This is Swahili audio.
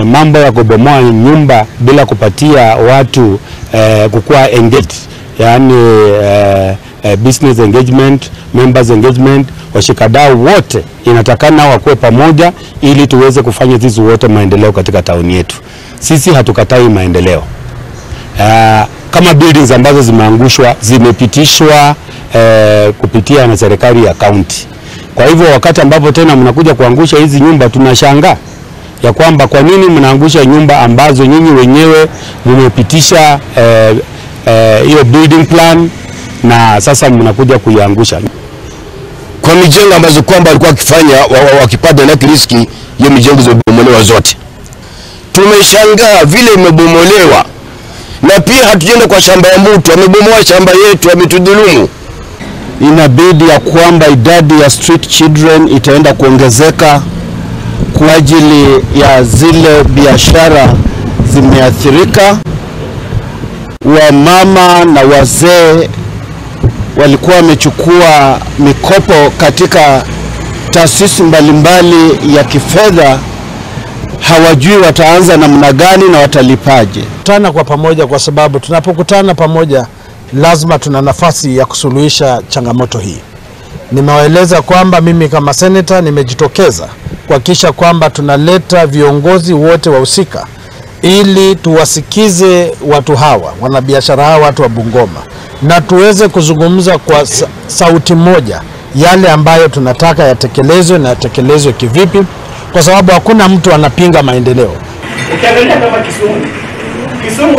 Mambo ya kubomoa nyumba bila kupatia watu kukua engaged, yani business engagement, members engagement, washikadau wote inatakana wakuwe pamoja ili tuweze kufanya sisi wote maendeleo katika tauni yetu. Sisi hatukatai maendeleo. Kama buildings ambazo zimeangushwa zimepitishwa kupitia na serikali ya kaunti. Kwa hivyo wakati ambapo tena mnakuja kuangusha hizi nyumba, tunashangaa ya kwamba kwa nini mnaangusha nyumba ambazo nyinyi wenyewe mmepitisha hiyo building plan na sasa mnakuja kuiangusha. Kwa mijengo ambazo kwamba walikuwa wakifanya wakipata na riski, hiyo mijengo zimebomolewa zote. Tumeshangaa vile imebomolewa. Na pia hatujenda kwa shamba ya mtu, amebomoa shamba yetu, ametudhulumu. Inabidi ya kwamba idadi ya street children itaenda kuongezeka kwa ajili ya zile biashara zimeathirika. Wamama na wazee walikuwa wamechukua mikopo katika taasisi mbalimbali ya kifedha, hawajui wataanza namna gani na watalipaje. Tutana kwa pamoja, kwa sababu tunapokutana pamoja lazima tuna nafasi ya kusuluhisha changamoto hii. Nimewaeleza kwamba mimi kama senator nimejitokeza kuhakikisha kwamba tunaleta viongozi wote wahusika ili tuwasikize watu hawa, wanabiashara hawa, watu wa Bungoma, na tuweze kuzungumza kwa sauti moja yale ambayo tunataka yatekelezwe na yatekelezwe kivipi, kwa sababu hakuna mtu anapinga maendeleo. Ukiangalia kama Kisumu